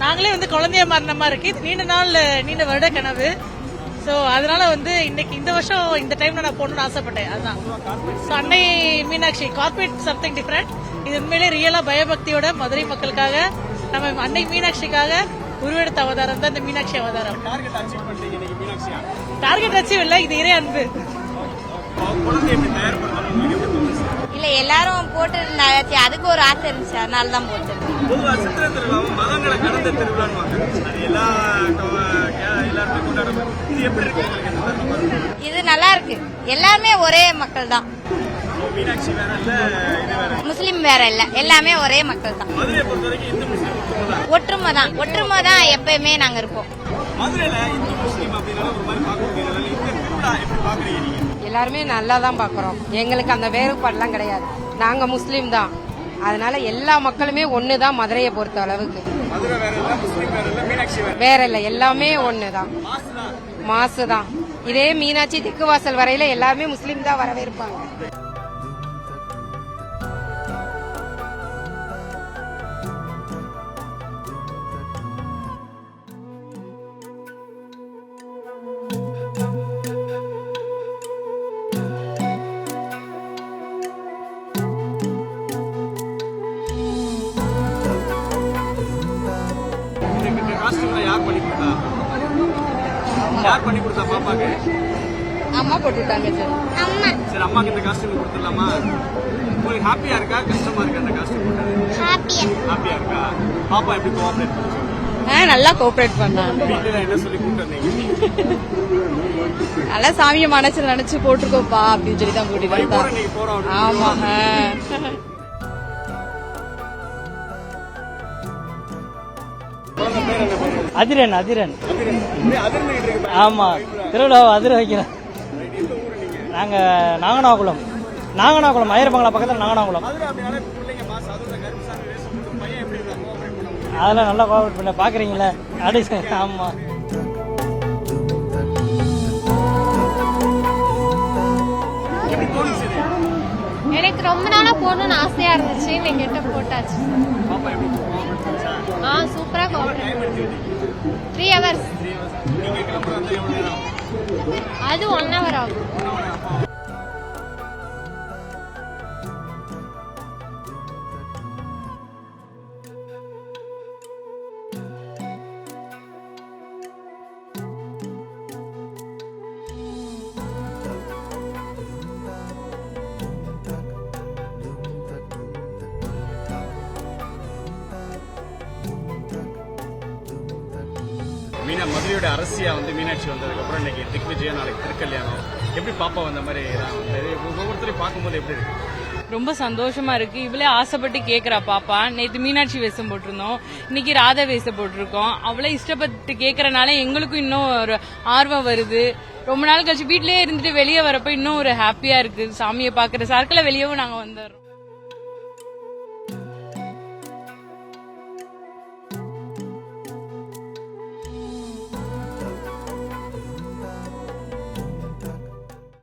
நாங்களே குழந்தைய மாறின மாதிரி இருக்கு. இது நீண்ட வருட கனவு. ஸோ அதனால இன்னைக்கு இந்த வருஷம் இந்த டைம்ல நான் போகணும்னு ஆசைப்பட்டேன். அதுதான் அன்னை மீனாட்சி கார்பரேட் சம்திங் டிஃபரெண்ட். இது உண்மையிலே ரியலா பயபக்தியோட மதுரை மக்களுக்காக நம்ம அன்னை மீனாட்சிக்காக உருவெடுத்த அவதாரம் தான் இந்த மீனாட்சி அவதாரம். டார்கெட் அச்சீவ் இல்ல, இது இறை அன்பு. இல்ல எல்லாரும் போட்டு அதுக்கு ஒரு ஆசை இருந்துச்சு, அதனாலதான் போட்டு. இது நல்லா இருக்கு. எல்லாமே ஒரே மக்கள் தான். முஸ்லிம் வேற இல்ல, எல்லாமே ஒரே மக்கள் தான். ஒற்றுமை தான் எப்பயுமே நாங்க இருப்போம். எல்லாருமே நல்லா தான் பாக்குறோம். எங்களுக்கு அந்த வேறுபாடுலாம் கிடையாது. நாங்க முஸ்லீம் தான், அதனால எல்லா மக்களுமே ஒண்ணுதான். மதுரையை பொறுத்த அளவுக்கு வேற இல்ல, எல்லாமே ஒண்ணுதான். மாசுதான். இதே மீனாட்சி திக்குவாசல் வரையில எல்லாருமே முஸ்லீம் தான் வரவேற்பாங்க. யார் பண்ணி கொடுத்தா பாப்பாக்கு? அம்மா போட்டுட்டாங்க சார். சரி, அம்மாக்கு இந்த காஸ்டியூம் கொடுத்துடலாமா? உங்களுக்கு ஹாப்பியா இருக்கா, கஷ்டமா இருக்கா இந்த காஸ்டியூம் போட்டது? ஹாப்பியா இருக்கா? பாப்பா எப்படி கோஆபரேட் பண்ணுச்சு? நல்லா கோஆபரேட் பண்ணாங்க. வீட்டுல என்ன சொல்லி கூப்பிட்டு வந்தீங்க? நல்லா சாமியை மனசுல நினைச்சு போட்டுருக்கோப்பா அப்படின்னு சொல்லி தான் கூட்டிட்டு. ஆமா. அதிரன். ஆமா, திருவிழாவை அதிர வைக்கிறேன். நாங்க நாங்கனாகுளம் ஐயர்பங்களா பக்கத்துல நாங்கனாகுளம். அதெல்லாம் நல்லா கோஆபரேட் பண்ண பாக்குறீங்களா? ஆமா. எனக்கு ரொம்ப நாளா போகணும்னு ஆசையா இருந்துச்சு. இன்னைக்கு கிட்ட போட்டாச்சு. சூப்பரா கோஆபரேட். 3 hours. அது 1 hour ஆகும். மதுரையோட அரசியா மீனாட்சி வந்ததுக்கு அப்புறம் இன்னைக்கு திக்விஜயா, நாளைக்கு திருக்கல்யாணம். எப்படி பாப்பா வந்த மாதிரி ஒவ்வொருத்தரையும் பார்க்கும்போது எப்படி இருக்கு? ரொம்ப சந்தோஷமா இருக்கு. இவளே ஆசைப்பட்டு கேக்குறா பாப்பா. நேத்து மீனாட்சி வேஷம் போட்டிருந்தோம், இன்னைக்கு ராதா வேஷம் போட்டிருக்கோம். அவளே இஷ்டப்பட்டு கேக்குறனால எங்களுக்கும் இன்னும் ஒரு ஆர்வம் வருது. ரொம்ப நாள் கழிச்சு வீட்லயே இருந்துட்டு வெளியே வரப்ப இன்னும் ஒரு ஹாப்பியா இருக்கு. சாமியை பாக்குற சர்க்கிள வெளியவும் நாங்க வந்துடுறோம்.